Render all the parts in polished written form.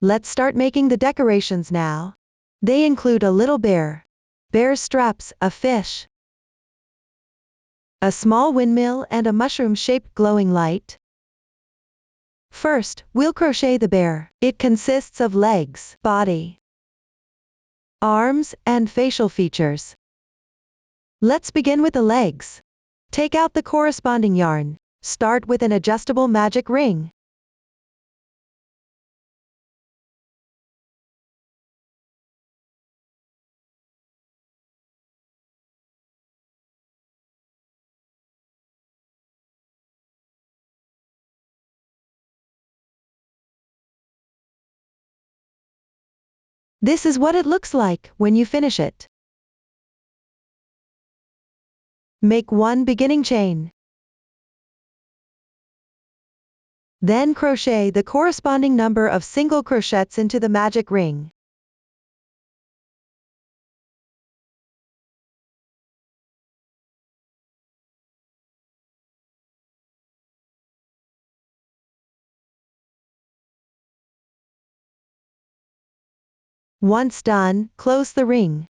Let's start making the decorations now. They include a little bear, bear's straps, a fish, a small windmill and a mushroom-shaped glowing light. First, we'll crochet the bear. It consists of legs, body, arms, and facial features. Let's begin with the legs. Take out the corresponding yarn. Start with an adjustable magic ring. This is what it looks like when you finish it. Make one beginning chain. Then crochet the corresponding number of single crochets into the magic ring. Once done, close the ring.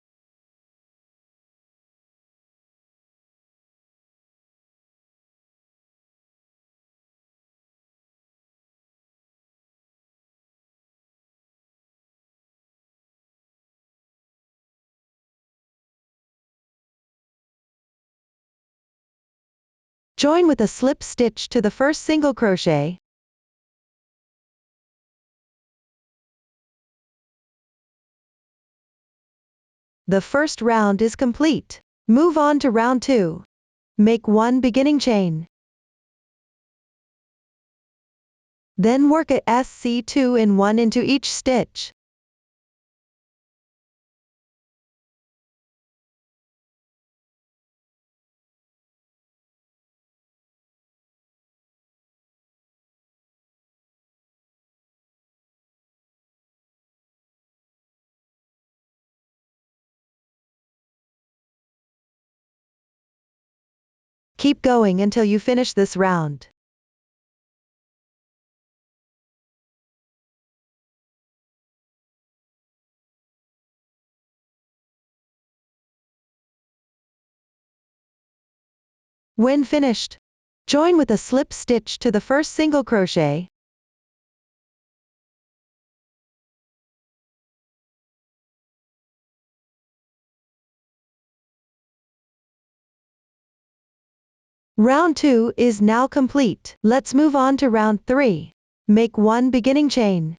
Join with a slip stitch to the first single crochet. The first round is complete. Move on to round 2. Make one beginning chain. Then work a SC2 in 1 into each stitch. Keep going until you finish this round. When finished, join with a slip stitch to the first single crochet. Round 2 is now complete. Let's move on to round 3. Make one beginning chain.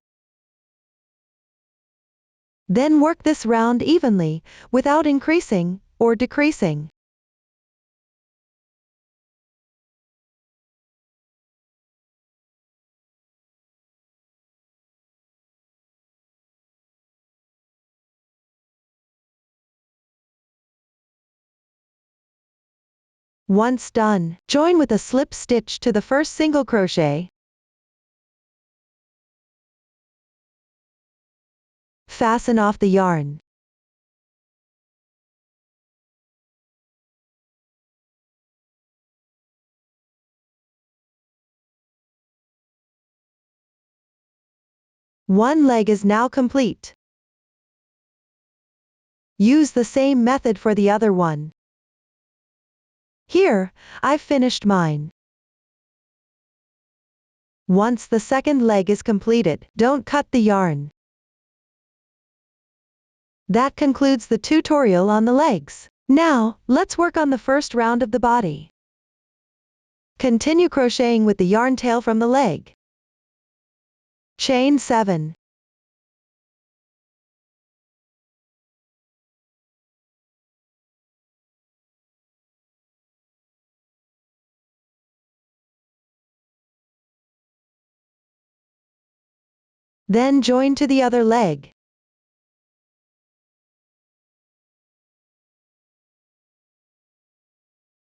Then work this round evenly, without increasing or decreasing. Once done, join with a slip stitch to the first single crochet. Fasten off the yarn. One leg is now complete. Use the same method for the other one. Here, I've finished mine. Once the second leg is completed, don't cut the yarn. That concludes the tutorial on the legs. Now, let's work on the first round of the body. Continue crocheting with the yarn tail from the leg. Chain 7. Then join to the other leg.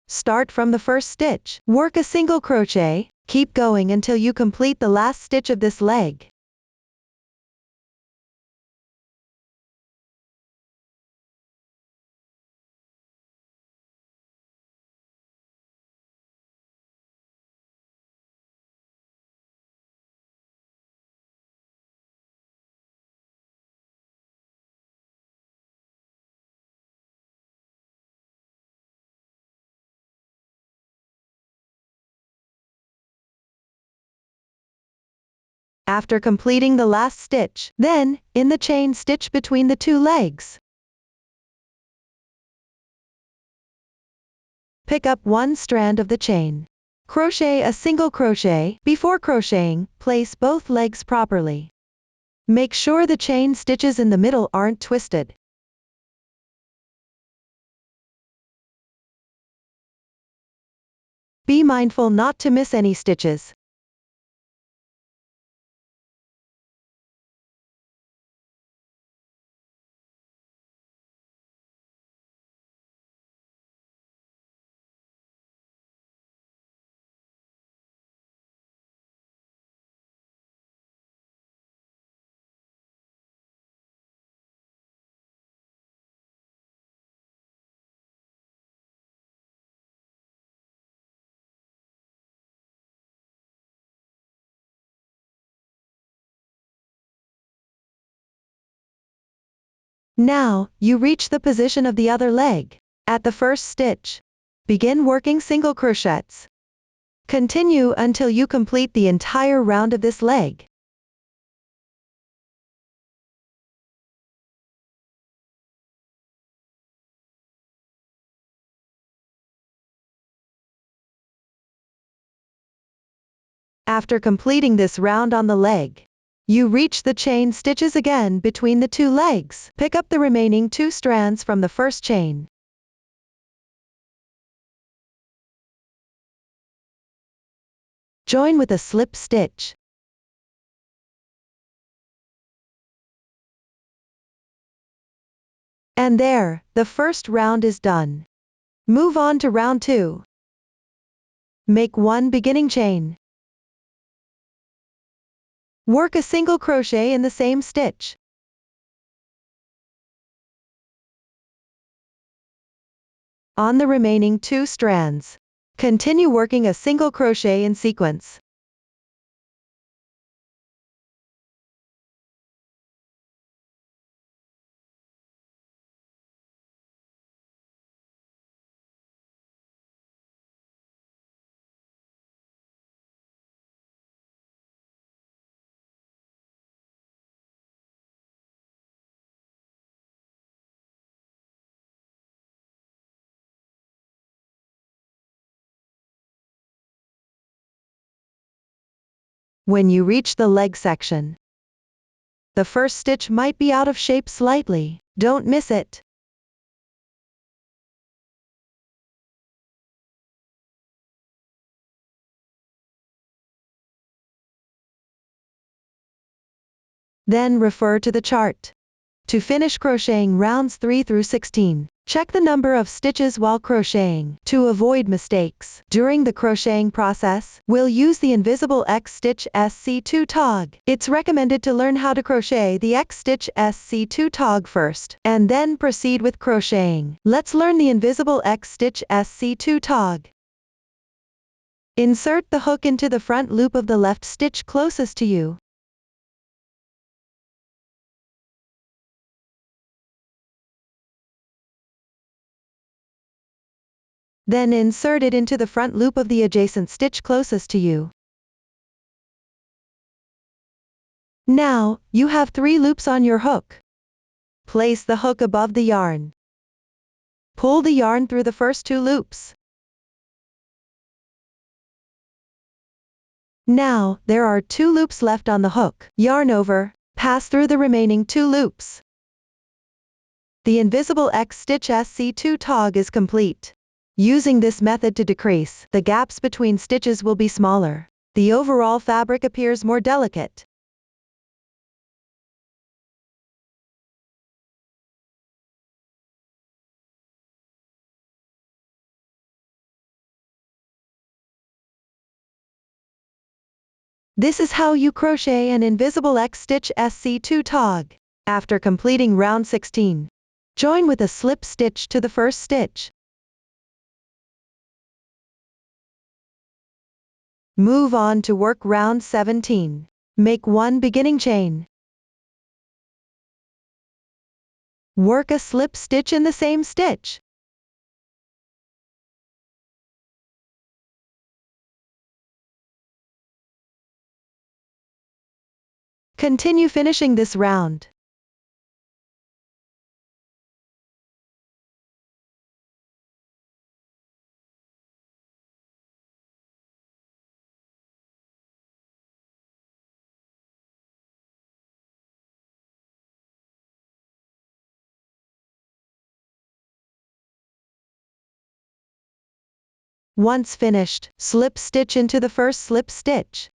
Start from the first stitch. Work a single crochet. Keep going until you complete the last stitch of this leg. After completing the last stitch, then, in the chain stitch between the two legs. Pick up one strand of the chain. Crochet a single crochet. Before crocheting, place both legs properly. Make sure the chain stitches in the middle aren't twisted. Be mindful not to miss any stitches. Now, you reach the position of the other leg. At the first stitch, begin working single crochets. Continue until you complete the entire round of this leg. After completing this round on the leg, you reach the chain stitches again between the two legs. Pick up the remaining 2 strands from the first chain. Join with a slip stitch. And there, the first round is done. Move on to round 2. Make 1 beginning chain. Work a single crochet in the same stitch. On the remaining 2 strands, continue working a single crochet in sequence. When you reach the leg section, the first stitch might be out of shape slightly. Don't miss it. Then refer to the chart. To finish crocheting rounds 3 through 16, check the number of stitches while crocheting to avoid mistakes. During the crocheting process, we'll use the invisible X-stitch SC2 tog. It's recommended to learn how to crochet the X-stitch SC2 tog first, and then proceed with crocheting. Let's learn the invisible X-stitch SC2 tog. Insert the hook into the front loop of the left stitch closest to you. Then insert it into the front loop of the adjacent stitch closest to you. Now, you have 3 loops on your hook. Place the hook above the yarn. Pull the yarn through the first 2 loops. Now, there are 2 loops left on the hook. Yarn over, pass through the remaining 2 loops. The invisible X-stitch SC2 tog is complete. Using this method to decrease the gaps between stitches will be smaller. The overall fabric appears more delicate. This is how you crochet an invisible X-stitch SC2 tog. After completing round 16, join with a slip stitch to the first stitch. Move on to work round 17. Make 1 beginning chain. Work a slip stitch in the same stitch. Continue finishing this round. Once finished, slip stitch into the first slip stitch.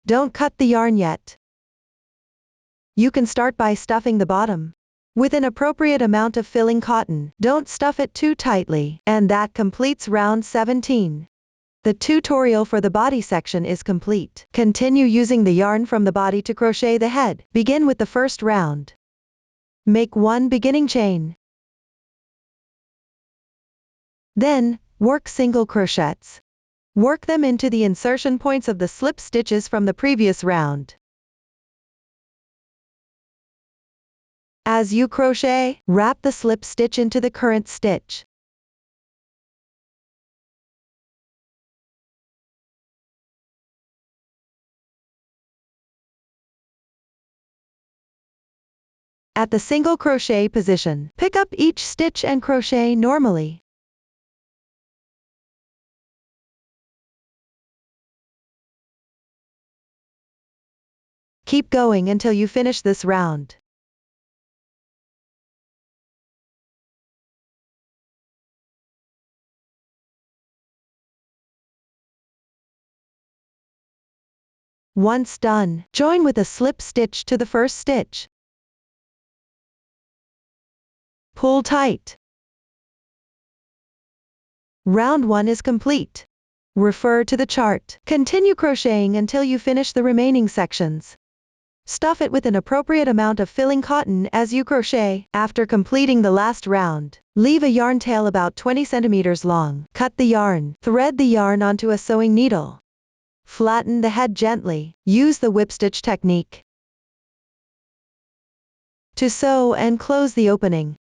Don't cut the yarn yet. You can start by stuffing the bottom with an appropriate amount of filling cotton. Don't stuff it too tightly. And that completes round 17. The tutorial for the body section is complete. Continue using the yarn from the body to crochet the head. Begin with the first round. Make 1 beginning chain. Then, work single crochets. Work them into the insertion points of the slip stitches from the previous round. As you crochet, wrap the slip stitch into the current stitch. At the single crochet position, pick up each stitch and crochet normally. Keep going until you finish this round. Once done, join with a slip stitch to the first stitch. Pull tight. Round 1 is complete. Refer to the chart. Continue crocheting until you finish the remaining sections. Stuff it with an appropriate amount of filling cotton as you crochet. After completing the last round, leave a yarn tail about 20 centimeters long. Cut the yarn. Thread the yarn onto a sewing needle. Flatten the head gently. Use the whip stitch technique to sew and close the opening.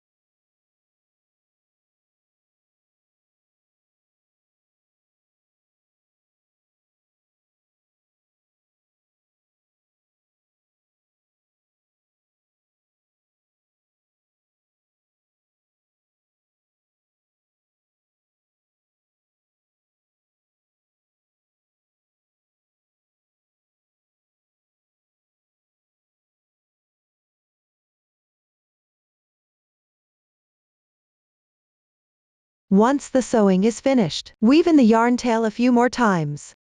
Once the sewing is finished, weave in the yarn tail a few more times.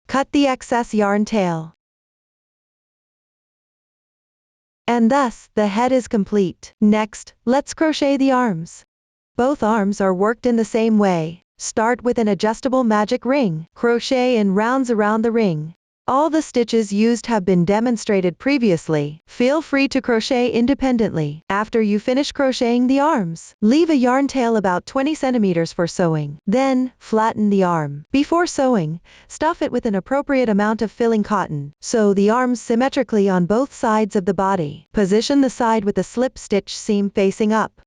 Cut the excess yarn tail. And thus, the head is complete. Next, let's crochet the arms. Both arms are worked in the same way. Start with an adjustable magic ring. Crochet in rounds around the ring. All the stitches used have been demonstrated previously. Feel free to crochet independently. After you finish crocheting the arms, leave a yarn tail about 20 centimeters for sewing. Then, flatten the arm. Before sewing, stuff it with an appropriate amount of filling cotton. Sew the arms symmetrically on both sides of the body. Position the side with the slip stitch seam facing up.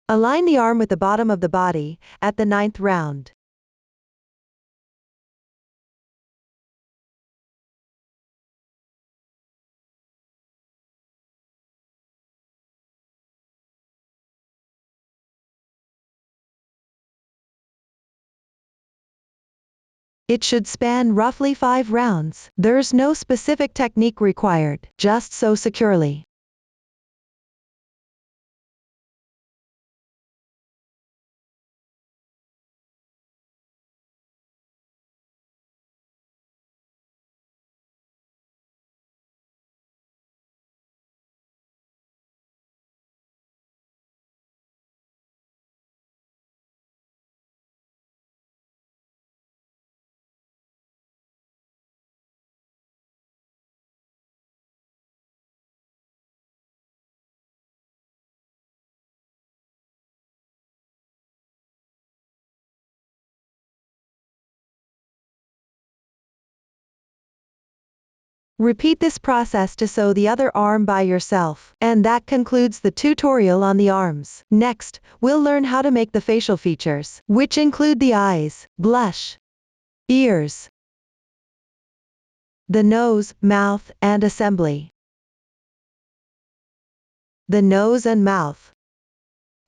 Align the arm with the bottom of the body at the 9th round. It should span roughly 5 rounds. There's no specific technique required, just sew securely. Repeat this process to sew the other arm by yourself. And that concludes the tutorial on the arms. Next, we'll learn how to make the facial features, which include the eyes, blush, ears, the nose, mouth, and assembly. The nose and mouth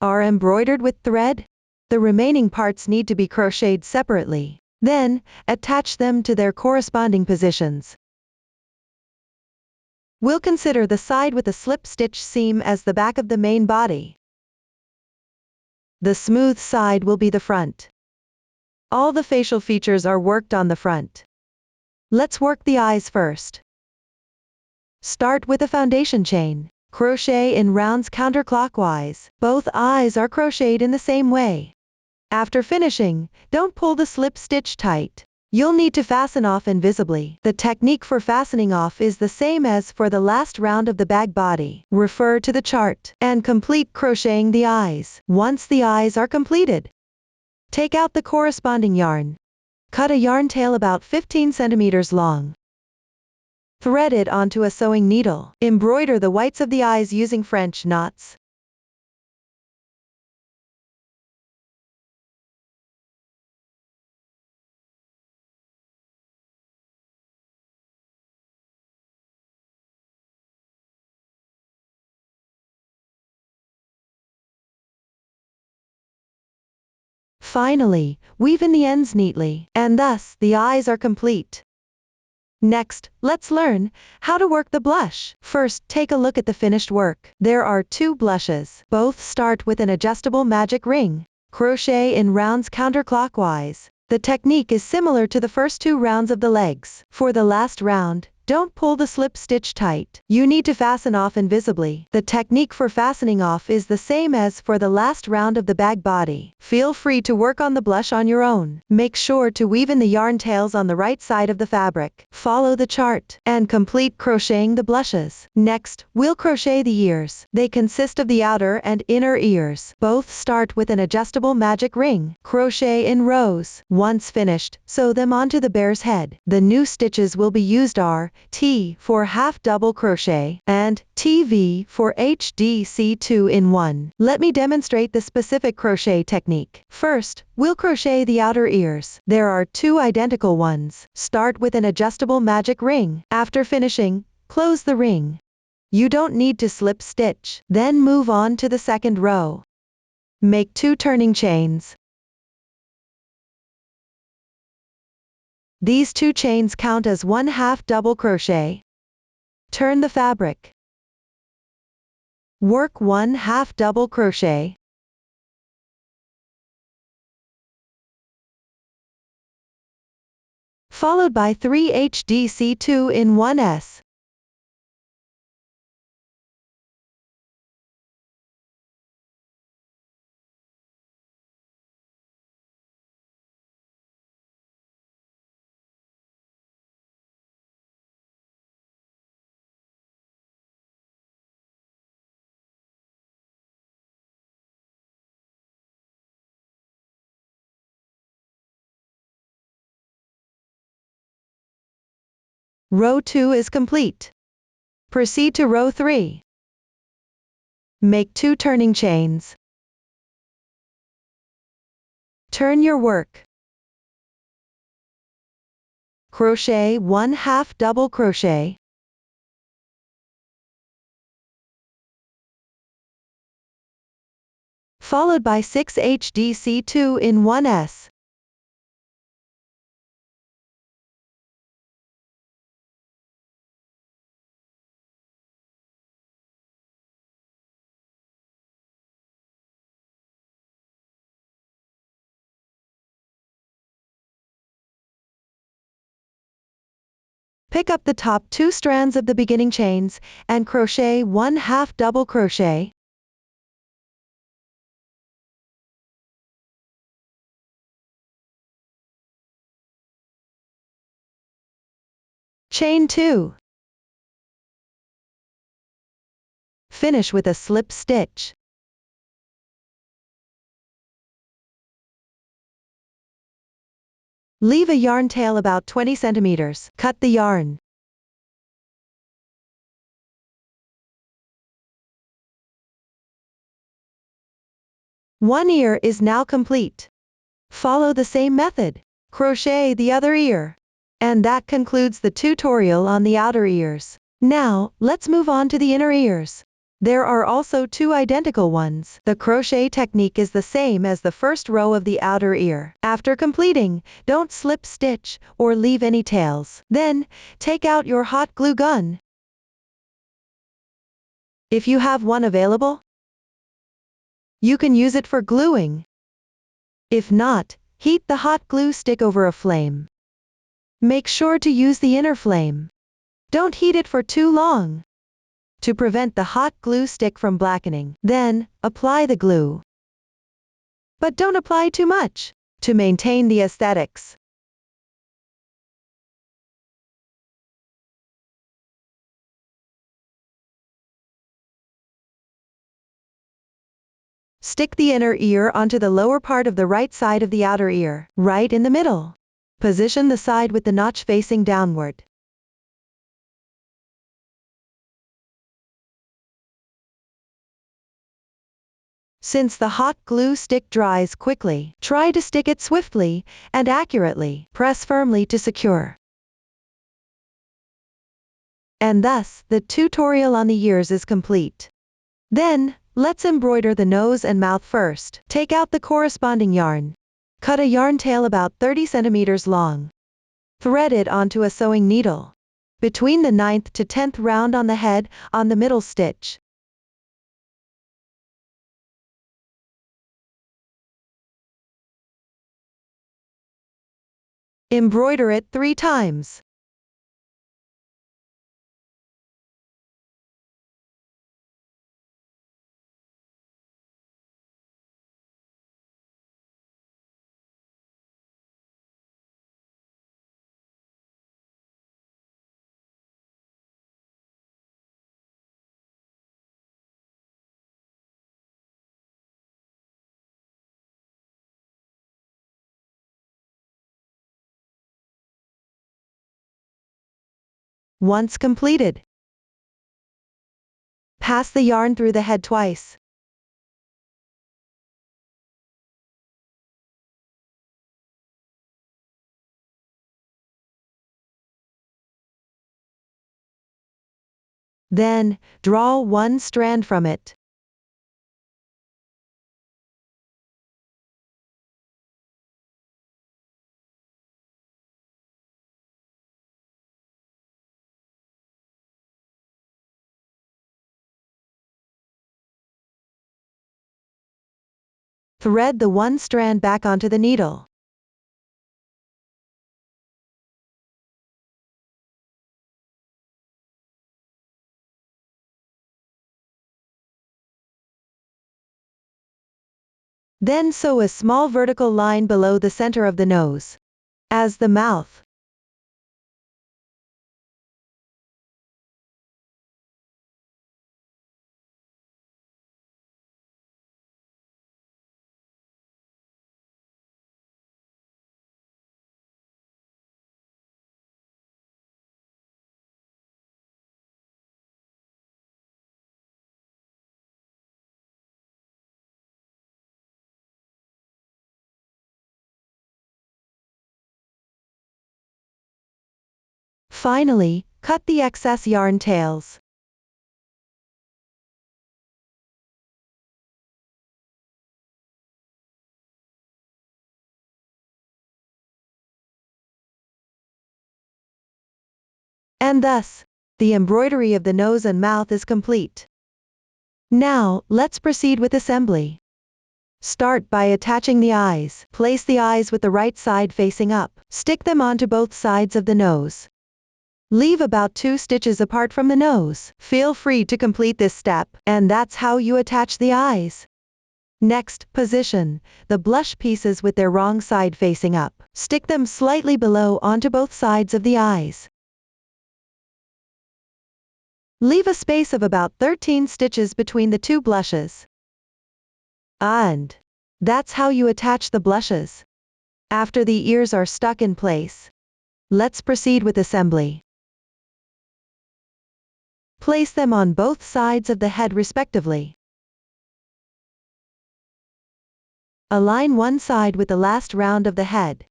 are embroidered with thread. The remaining parts need to be crocheted separately. Then, attach them to their corresponding positions. We'll consider the side with a slip stitch seam as the back of the main body. The smooth side will be the front. All the facial features are worked on the front. Let's work the eyes first. Start with a foundation chain. Crochet in rounds counterclockwise. Both eyes are crocheted in the same way. After finishing, don't pull the slip stitch tight. You'll need to fasten off invisibly. The technique for fastening off is the same as for the last round of the bag body. Refer to the chart and complete crocheting the eyes. Once the eyes are completed, take out the corresponding yarn. Cut a yarn tail about 15 centimeters long. Thread it onto a sewing needle. Embroider the whites of the eyes using French knots. Finally, weave in the ends neatly, and thus, the eyes are complete. Next, let's learn how to work the blush. First, take a look at the finished work. There are 2 blushes. Both start with an adjustable magic ring. Crochet in rounds counterclockwise. The technique is similar to the first 2 rounds of the legs. For the last round, don't pull the slip stitch tight. You need to fasten off invisibly. The technique for fastening off is the same as for the last round of the bag body. Feel free to work on the blush on your own. Make sure to weave in the yarn tails on the right side of the fabric. Follow the chart and complete crocheting the blushes. Next, we'll crochet the ears. They consist of the outer and inner ears. Both start with an adjustable magic ring. Crochet in rows. Once finished, sew them onto the bear's head. The new stitches will be used are T for half double crochet and TV for HDC 2-in-1. Let me demonstrate the specific crochet technique. First, we'll crochet the outer ears. There are 2 identical ones. Start with an adjustable magic ring. After finishing, close the ring. You don't need to slip stitch. Then move on to the second row. Make 2 turning chains. These 2 chains count as 1/2 double crochet. Turn the fabric. Work 1/2 double crochet. Followed by 3 HDC 2-in-1s. Row 2 is complete. Proceed to row 3. Make 2 turning chains. Turn your work. Crochet 1/2 double crochet. Followed by 6 HDC 2-in-1s. Pick up the top 2 strands of the beginning chains and crochet 1/2 double crochet. Chain 2. Finish with a slip stitch. Leave a yarn tail about 20 centimeters. Cut the yarn. One ear is now complete. Follow the same method. Crochet the other ear. And that concludes the tutorial on the outer ears. Now, let's move on to the inner ears. There are also two identical ones. The crochet technique is the same as the first row of the outer ear. After completing, don't slip stitch or leave any tails. Then, take out your hot glue gun. If you have one available, you can use it for gluing. If not, heat the hot glue stick over a flame. Make sure to use the inner flame. Don't heat it for too long to prevent the hot glue stick from blackening. Then, apply the glue. But don't apply too much to maintain the aesthetics. Stick the inner ear onto the lower part of the right side of the outer ear, right in the middle. Position the side with the notch facing downward. Since the hot glue stick dries quickly, try to stick it swiftly and accurately. Press firmly to secure. And thus, the tutorial on the ears is complete. Then, let's embroider the nose and mouth first. Take out the corresponding yarn. Cut a yarn tail about 30 centimeters long. Thread it onto a sewing needle. Between the 9th to 10th round on the head, on the middle stitch. Embroider it 3 times. Once completed, pass the yarn through the head twice. Then, draw one strand from it. Thread the one strand back onto the needle. Then sew a small vertical line below the center of the nose, as the mouth. Finally, cut the excess yarn tails. And thus, the embroidery of the nose and mouth is complete. Now, let's proceed with assembly. Start by attaching the eyes. Place the eyes with the right side facing up. Stick them onto both sides of the nose. Leave about 2 stitches apart from the nose. Feel free to complete this step, and that's how you attach the eyes. Next, position the blush pieces with their wrong side facing up. Stick them slightly below onto both sides of the eyes. Leave a space of about 13 stitches between the 2 blushes. And that's how you attach the blushes. After the ears are stuck in place, let's proceed with assembly. Place them on both sides of the head respectively. Align one side with the last round of the head.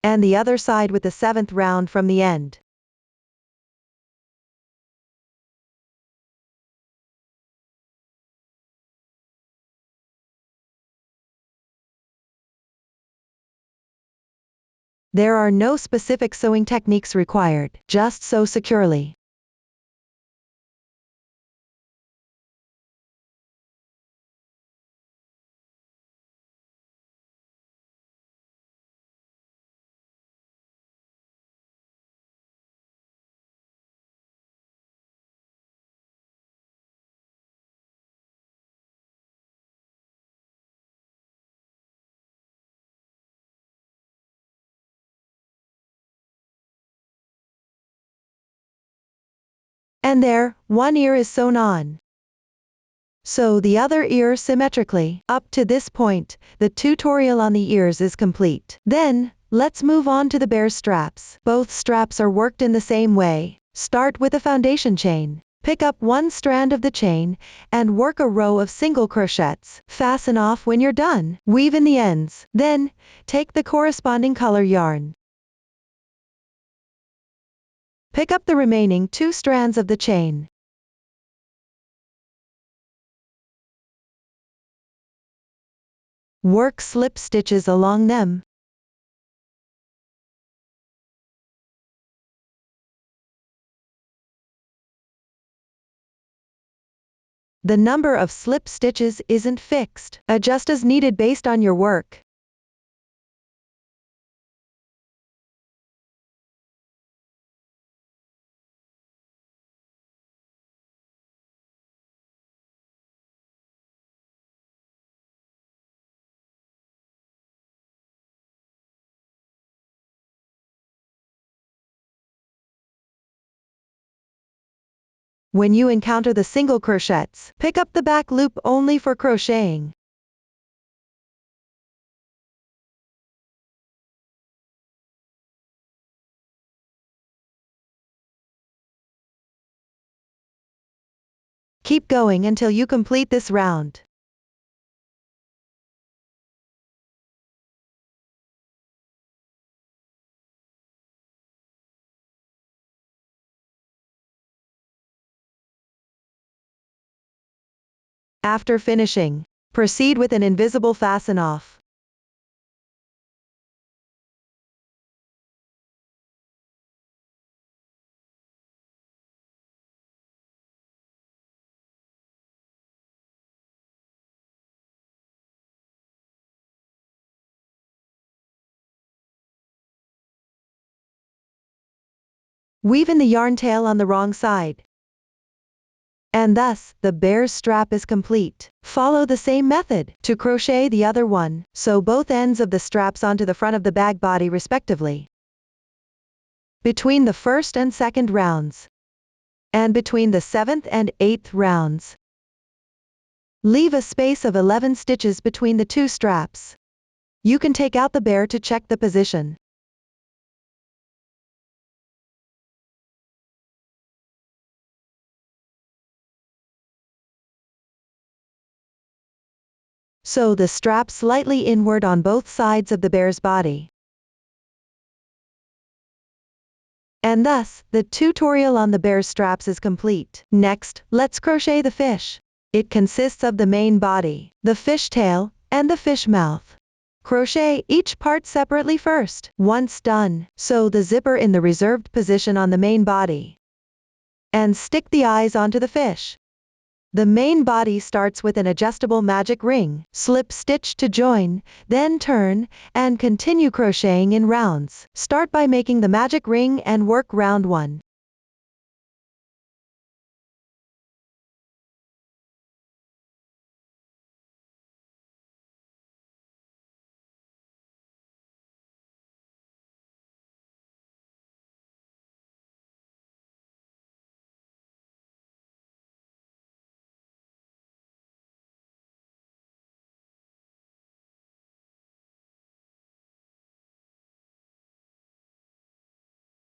And the other side with the 7th round from the end. There are no specific sewing techniques required, just sew securely. And there, one ear is sewn on. Sew the other ear symmetrically. Up to this point, the tutorial on the ears is complete. Then, let's move on to the bear straps. Both straps are worked in the same way. Start with a foundation chain. Pick up one strand of the chain, and work a row of single crochets. Fasten off when you're done. Weave in the ends. Then, take the corresponding color yarn. Pick up the remaining 2 strands of the chain. Work slip stitches along them. The number of slip stitches isn't fixed. Adjust as needed based on your work. When you encounter the single crochets, pick up the back loop only for crocheting. Keep going until you complete this round. After finishing, proceed with an invisible fasten off. Weave in the yarn tail on the wrong side. And thus, the bear's strap is complete. Follow the same method to crochet the other one. Sew both ends of the straps onto the front of the bag body respectively. Between the 1st and 2nd rounds. And between the 7th and 8th rounds. Leave a space of 11 stitches between the 2 straps. You can take out the bear to check the position. Sew the strap slightly inward on both sides of the bear's body. And thus, the tutorial on the bear's straps is complete. Next, let's crochet the fish. It consists of the main body, the fish tail, and the fish mouth. Crochet each part separately first. Once done, sew the zipper in the reserved position on the main body. And stick the eyes onto the fish. The main body starts with an adjustable magic ring. Slip stitch to join, then turn, and continue crocheting in rounds. Start by making the magic ring and work round 1.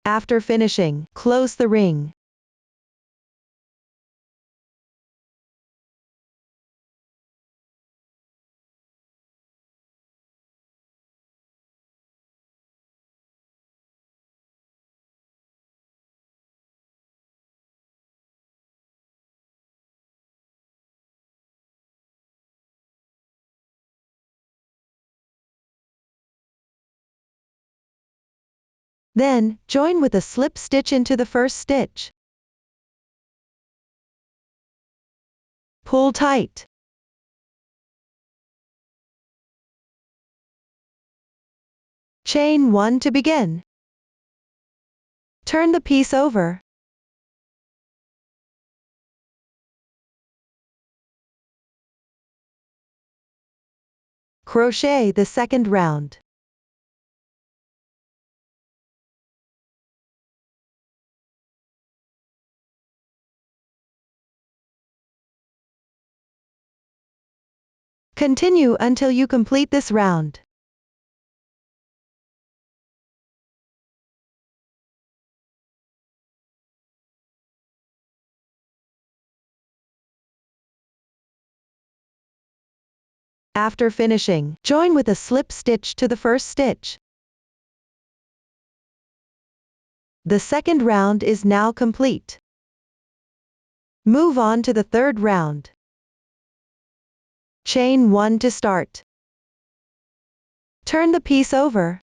After finishing, close the ring. Then, join with a slip stitch into the first stitch. Pull tight. Chain 1 to begin. Turn the piece over. Crochet the second round. Continue until you complete this round. After finishing, join with a slip stitch to the first stitch. The second round is now complete. Move on to the third round. Chain 1 to start. Turn the piece over.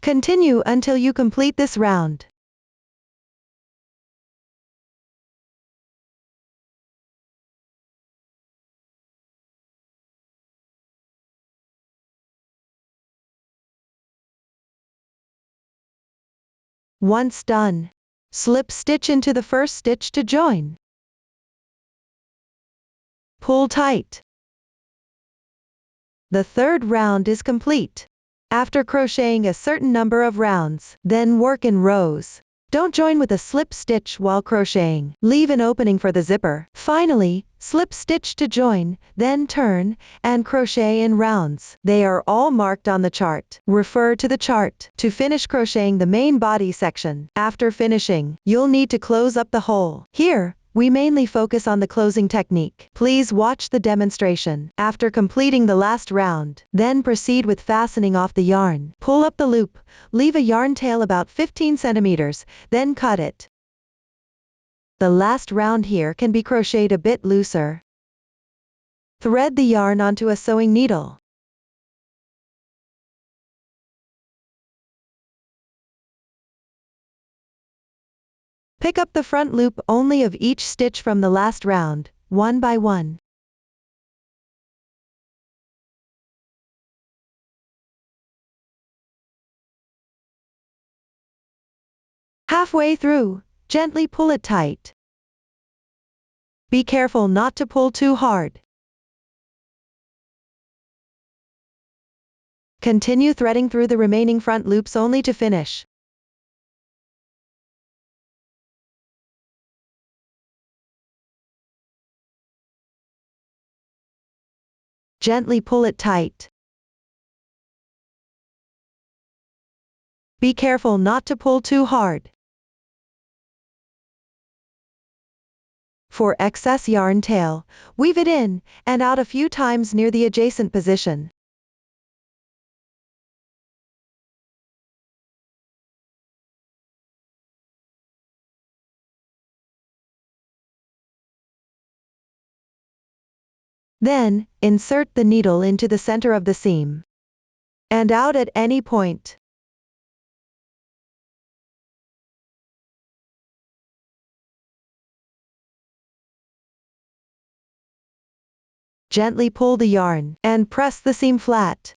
Continue until you complete this round. Once done, slip stitch into the first stitch to join. Pull tight. The third round is complete. After crocheting a certain number of rounds, then work in rows. Don't join with a slip stitch while crocheting. Leave an opening for the zipper. Finally, slip stitch to join, then turn, and crochet in rounds. They are all marked on the chart. Refer to the chart to finish crocheting the main body section. After finishing, you'll need to close up the hole. Here, we mainly focus on the closing technique. Please watch the demonstration. After completing the last round, then proceed with fastening off the yarn. Pull up the loop, leave a yarn tail about 15 centimeters, then cut it. The last round here can be crocheted a bit looser. Thread the yarn onto a sewing needle. Pick up the front loop only of each stitch from the last round, one by one. Halfway through, gently pull it tight. Be careful not to pull too hard. Continue threading through the remaining front loops only to finish. Gently pull it tight. Be careful not to pull too hard. For excess yarn tail, weave it in and out a few times near the adjacent position. Then, insert the needle into the center of the seam and out at any point. Gently pull the yarn and press the seam flat.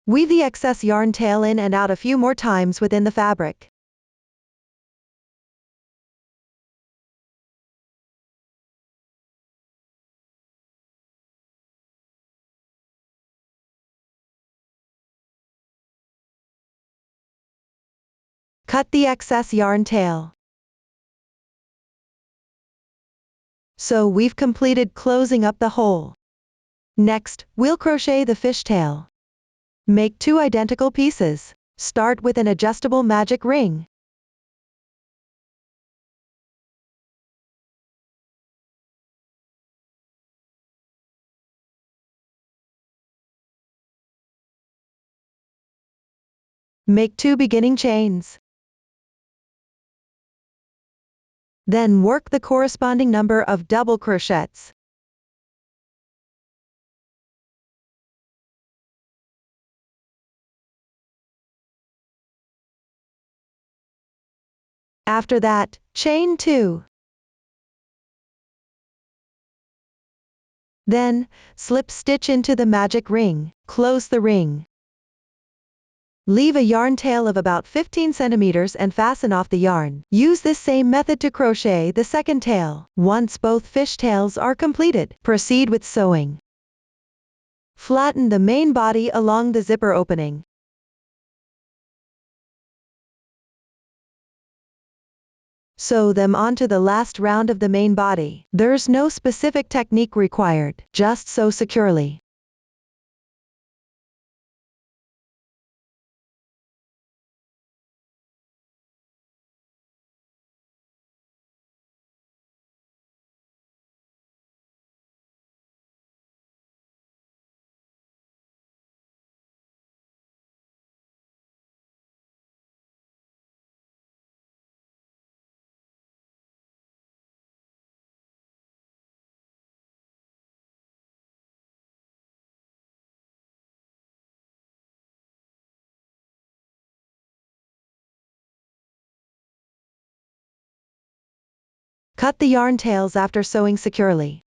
Weave the excess yarn tail in and out a few more times within the fabric. Cut the excess yarn tail. So we've completed closing up the hole. Next, we'll crochet the fishtail. Make 2 identical pieces. Start with an adjustable magic ring. Make 2 beginning chains. Then work the corresponding number of double crochets. After that, chain 2. Then, slip stitch into the magic ring, close the ring. Leave a yarn tail of about 15 centimeters and fasten off the yarn. Use this same method to crochet the second tail. Once both fishtails are completed, proceed with sewing. Flatten the main body along the zipper opening. Sew them onto the last round of the main body. There's no specific technique required, just sew securely. Cut the yarn tails after sewing securely.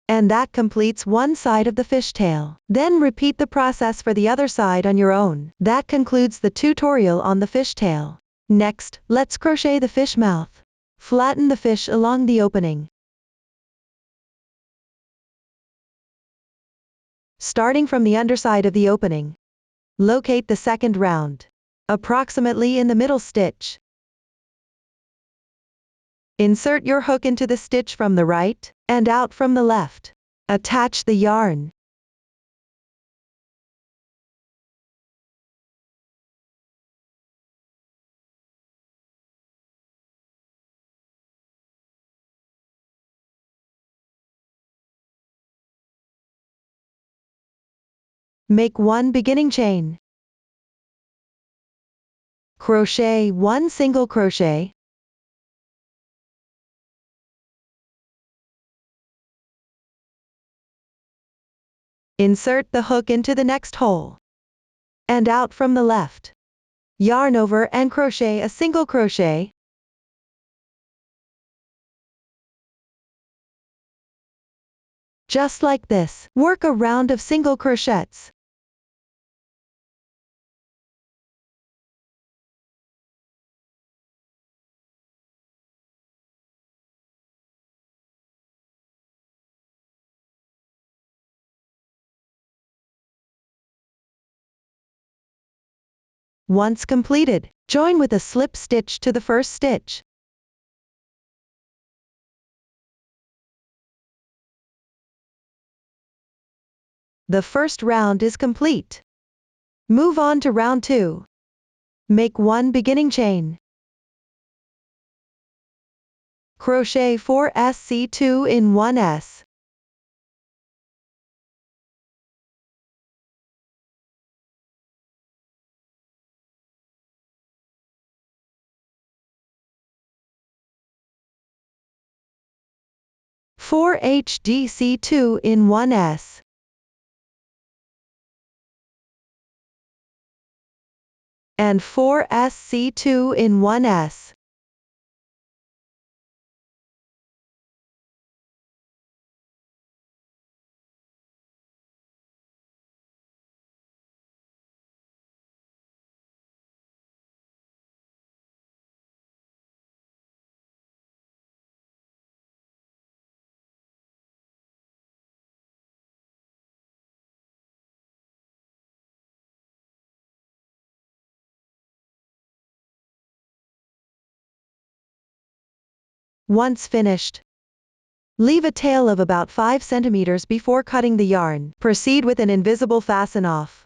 And that completes one side of the fishtail. Then repeat the process for the other side on your own. That concludes the tutorial on the fishtail. Next, let's crochet the fish mouth. Flatten the fish along the opening. Starting from the underside of the opening, locate the second round, approximately in the middle stitch. Insert your hook into the stitch from the right, and out from the left. Attach the yarn. Make one beginning chain. Crochet one single crochet. Insert the hook into the next hole, and out from the left. Yarn over and crochet a single crochet. Just like this, work a round of single crochets. Once completed, join with a slip stitch to the first stitch. The first round is complete. Move on to round 2. Make one beginning chain. Crochet 4 SC2 in 1S. Four HDC2 in 1S. And 4 SC2 in 1S. Once finished, leave a tail of about 5 centimeters before cutting the yarn. Proceed with an invisible fasten off.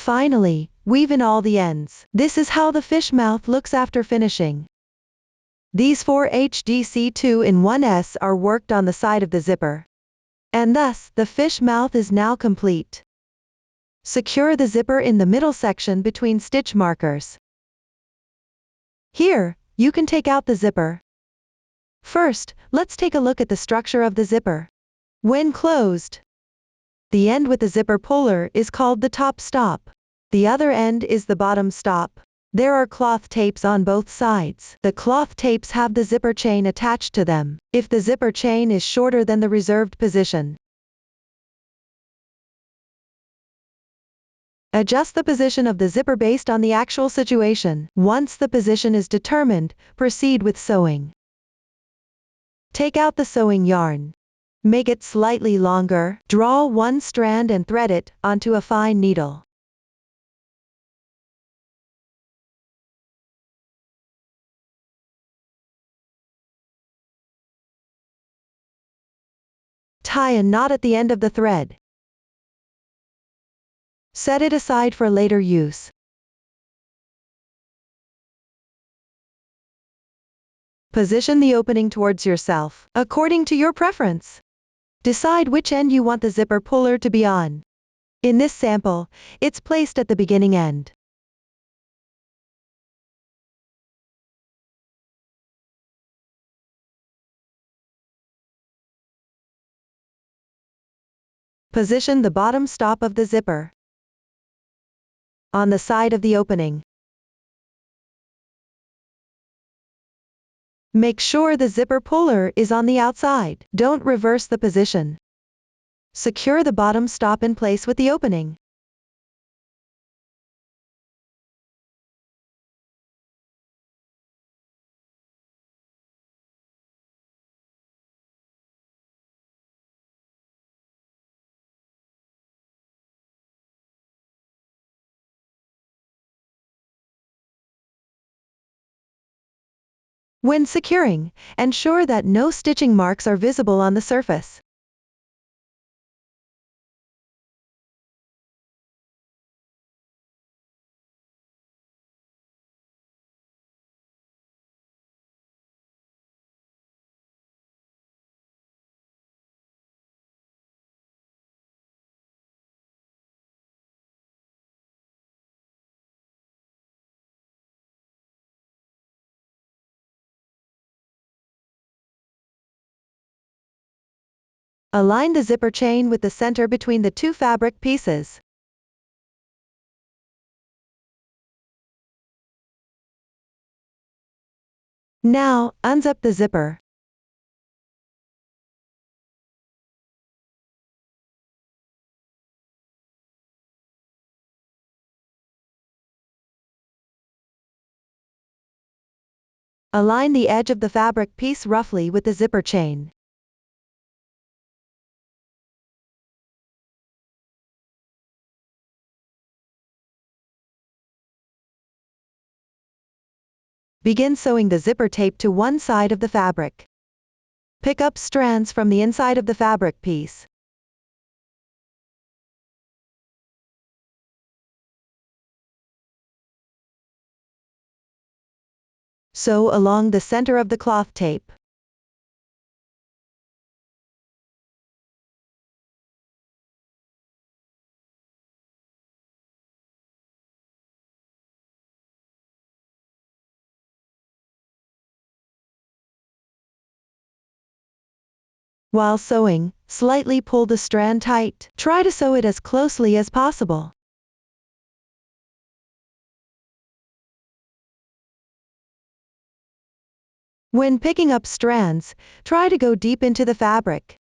Finally, weave in all the ends. This is how the fish mouth looks after finishing. These 4 HDC 2-in-1s are worked on the side of the zipper. And thus, the fish mouth is now complete. Secure the zipper in the middle section between stitch markers. Here, you can take out the zipper. First, let's take a look at the structure of the zipper. When closed, the end with the zipper puller is called the top stop. The other end is the bottom stop. There are cloth tapes on both sides. The cloth tapes have the zipper chain attached to them, if the zipper chain is shorter than the reserved position. Adjust the position of the zipper based on the actual situation. Once the position is determined, proceed with sewing. Take out the sewing yarn. Make it slightly longer. Draw one strand and thread it onto a fine needle. Tie a knot at the end of the thread. Set it aside for later use. Position the opening towards yourself, according to your preference. Decide which end you want the zipper puller to be on. In this sample, it's placed at the beginning end. Position the bottom stop of the zipper on the side of the opening. Make sure the zipper puller is on the outside. Don't reverse the position. Secure the bottom stop in place with the opening. When securing, ensure that no stitching marks are visible on the surface. Align the zipper chain with the center between the two fabric pieces. Now, unzip the zipper. Align the edge of the fabric piece roughly with the zipper chain. Begin sewing the zipper tape to one side of the fabric. Pick up strands from the inside of the fabric piece. Sew along the center of the cloth tape. While sewing, slightly pull the strand tight. Try to sew it as closely as possible. When picking up strands, try to go deep into the fabric.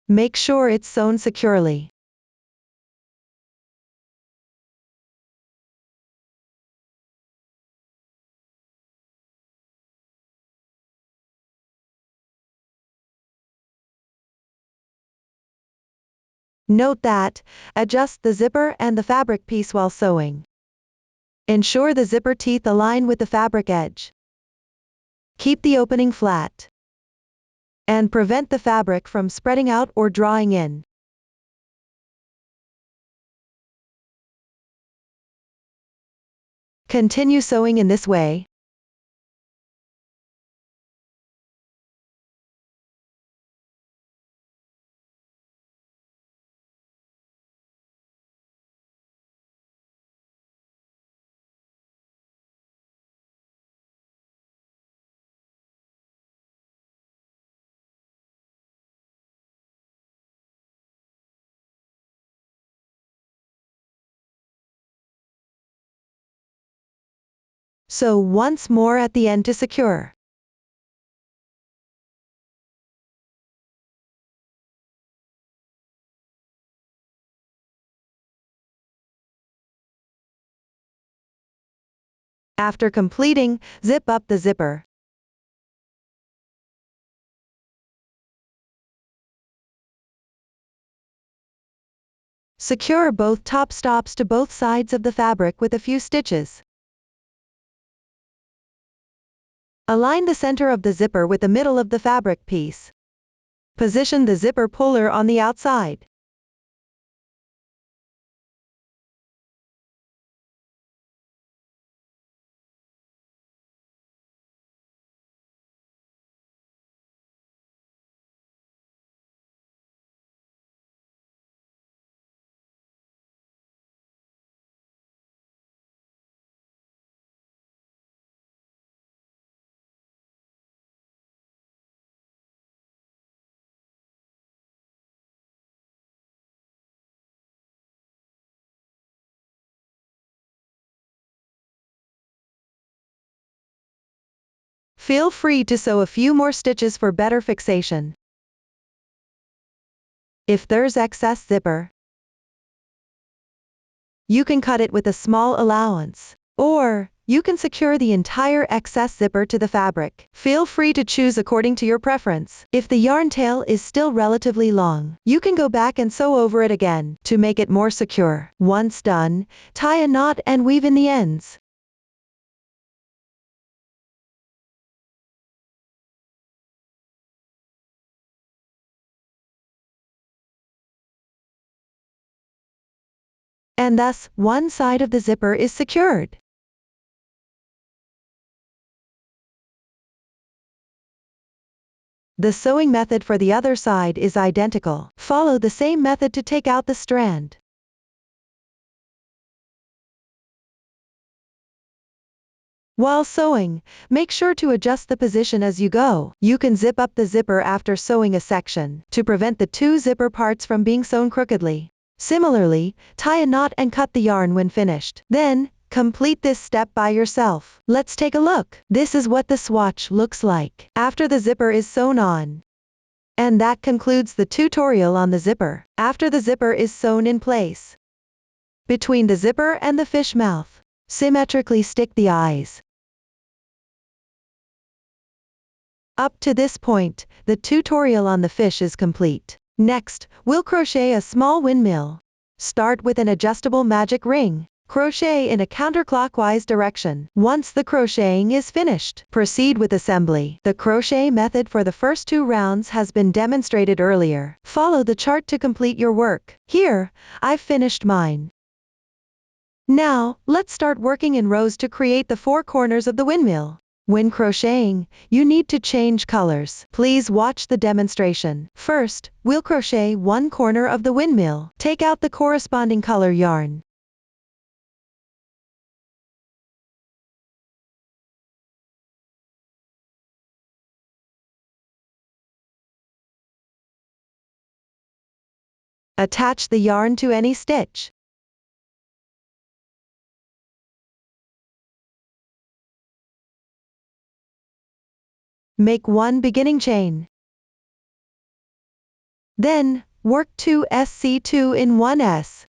Make sure it's sewn securely. Note that, adjust the zipper and the fabric piece while sewing. Ensure the zipper teeth align with the fabric edge. Keep the opening flat. And prevent the fabric from spreading out or drawing in. Continue sewing in this way. Sew once more at the end to secure. After completing, zip up the zipper. Secure both top stops to both sides of the fabric with a few stitches. Align the center of the zipper with the middle of the fabric piece. Position the zipper puller on the outside. Feel free to sew a few more stitches for better fixation. If there's excess zipper, you can cut it with a small allowance. Or, you can secure the entire excess zipper to the fabric. Feel free to choose according to your preference. If the yarn tail is still relatively long, you can go back and sew over it again to make it more secure. Once done, tie a knot and weave in the ends. And thus, one side of the zipper is secured. The sewing method for the other side is identical. Follow the same method to take out the strand. While sewing, make sure to adjust the position as you go. You can zip up the zipper after sewing a section to prevent the two zipper parts from being sewn crookedly. Similarly, tie a knot and cut the yarn when finished. Then, complete this step by yourself. Let's take a look. This is what the swatch looks like after the zipper is sewn on. And that concludes the tutorial on the zipper. After the zipper is sewn in place, between the zipper and the fish mouth, symmetrically stick the eyes. Up to this point, the tutorial on the fish is complete. Next, we'll crochet a small windmill. Start with an adjustable magic ring. Crochet in a counterclockwise direction. Once the crocheting is finished, proceed with assembly. The crochet method for the first 2 rounds has been demonstrated earlier. Follow the chart to complete your work. Here, I've finished mine. Now, let's start working in rows to create the 4 corners of the windmill. When crocheting, you need to change colors. Please watch the demonstration. First, we'll crochet one corner of the windmill. Take out the corresponding color yarn. Attach the yarn to any stitch. Make one beginning chain. Then, work 2 SC2 in 1 S.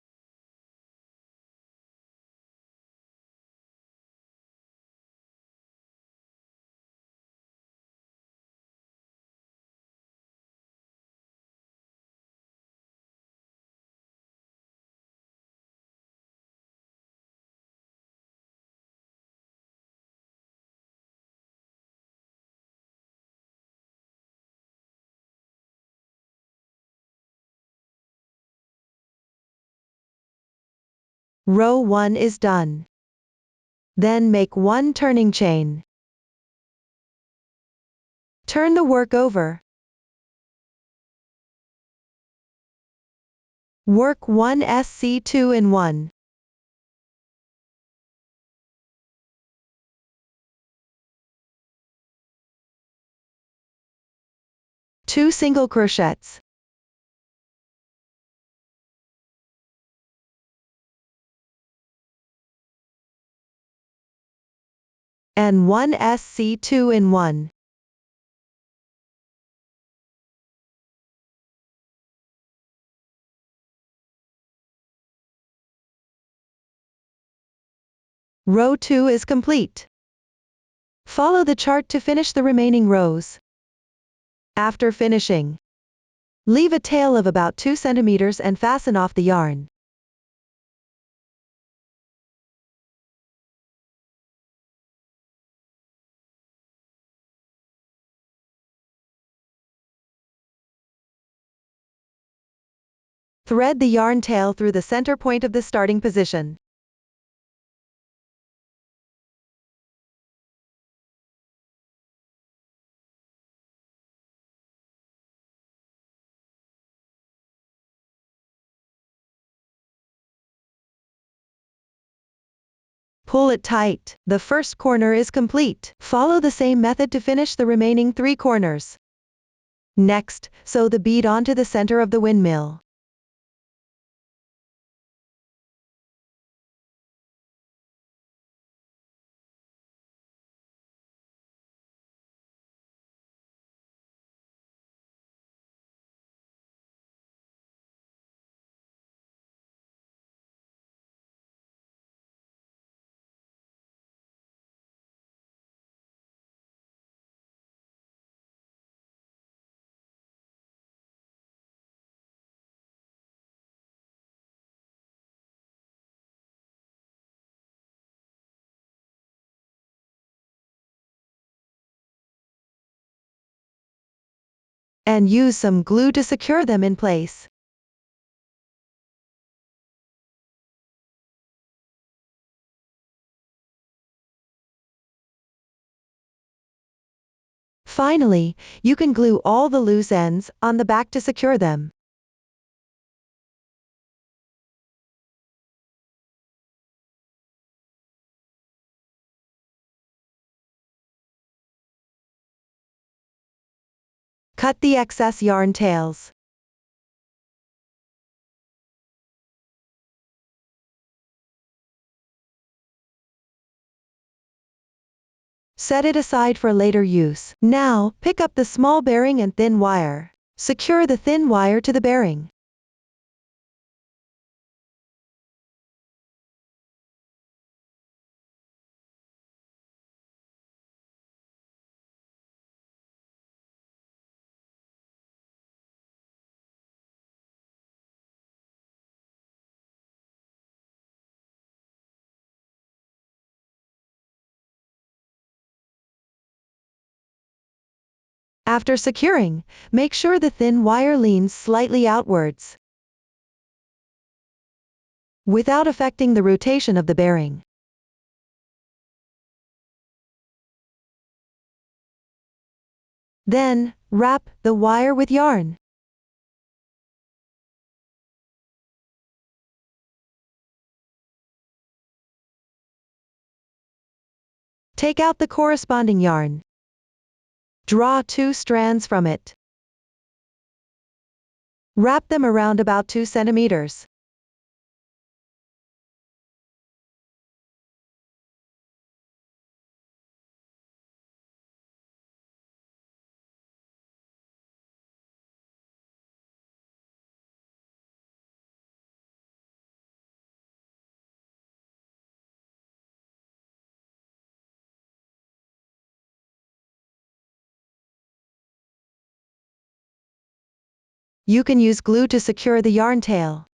Row 1 is done. Then make 1 turning chain. Turn the work over. Work 1 SC2 in 1. Two single crochets. And 1 SC2 in 1. Row 2 is complete. Follow the chart to finish the remaining rows. After finishing, leave a tail of about 2 centimeters and fasten off the yarn. Thread the yarn tail through the center point of the starting position. Pull it tight. The first corner is complete. Follow the same method to finish the remaining 3 corners. Next, sew the bead onto the center of the windmill. And use some glue to secure them in place. Finally, you can glue all the loose ends on the back to secure them. Cut the excess yarn tails. Set it aside for later use. Now, pick up the small bearing and thin wire. Secure the thin wire to the bearing. After securing, make sure the thin wire leans slightly outwards, without affecting the rotation of the bearing. Then, wrap the wire with yarn. Take out the corresponding yarn. Draw 2 strands from it. Wrap them around about 2 centimeters. You can use glue to secure the yarn tail.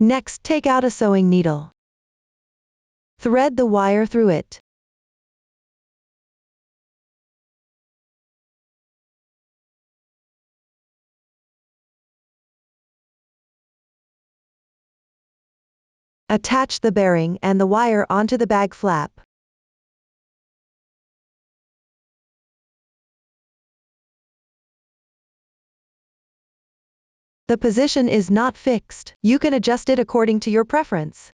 Next, take out a sewing needle. Thread the wire through it. Attach the bearing and the wire onto the bag flap. The position is not fixed. You can adjust it according to your preference.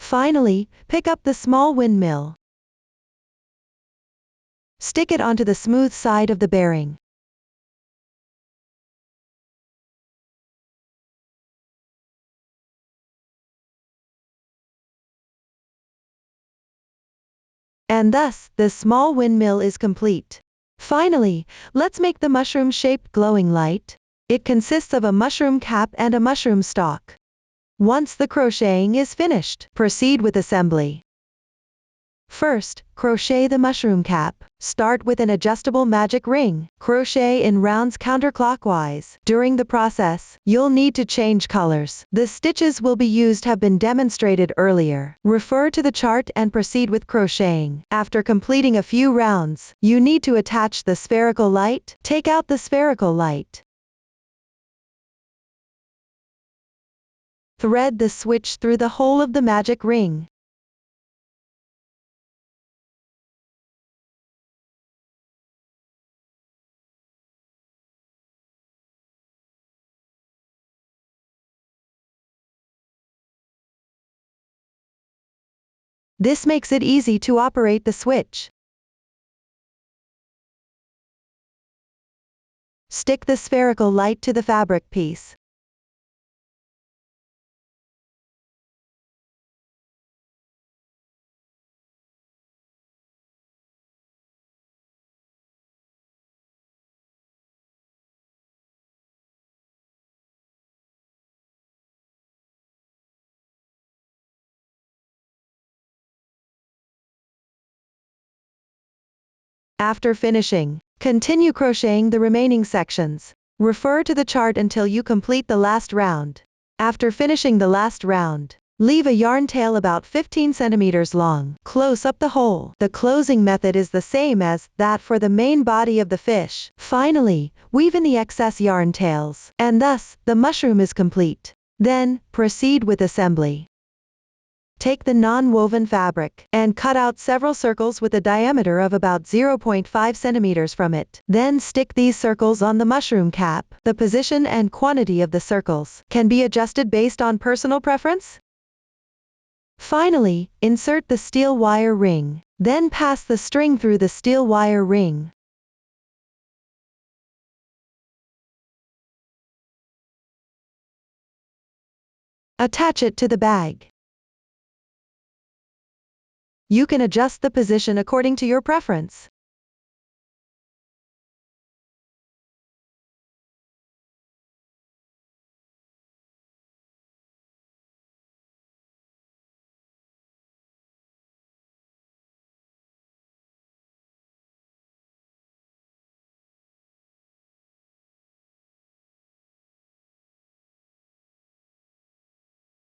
Finally, pick up the small windmill. Stick it onto the smooth side of the bearing. And thus, the small windmill is complete. Finally, let's make the mushroom-shaped glowing light. It consists of a mushroom cap and a mushroom stalk. Once the crocheting is finished, proceed with assembly. First, crochet the mushroom cap. Start with an adjustable magic ring. Crochet in rounds counterclockwise. During the process, you'll need to change colors. The stitches will be used have been demonstrated earlier. Refer to the chart and proceed with crocheting. After completing a few rounds, you need to attach the spherical light. Take out the spherical light. Thread the switch through the hole of the magic ring. This makes it easy to operate the switch. Stick the spherical light to the fabric piece. After finishing, continue crocheting the remaining sections. Refer to the chart until you complete the last round. After finishing the last round, leave a yarn tail about 15 centimeters long. Close up the hole. The closing method is the same as that for the main body of the fish. Finally, weave in the excess yarn tails, and thus, the mushroom is complete. Then, proceed with assembly. Take the non-woven fabric and cut out several circles with a diameter of about 0.5 centimeters from it. Then stick these circles on the mushroom cap. The position and quantity of the circles can be adjusted based on personal preference. Finally, insert the steel wire ring. Then pass the string through the steel wire ring. Attach it to the bag. You can adjust the position according to your preference.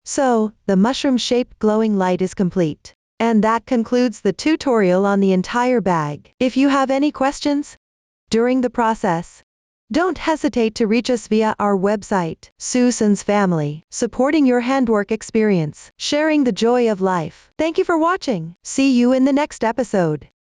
So, the mushroom-shaped glowing light is complete. And that concludes the tutorial on the entire bag. If you have any questions during the process, don't hesitate to reach us via our website, Susan's Family, supporting your handwork experience, sharing the joy of life. Thank you for watching. See you in the next episode.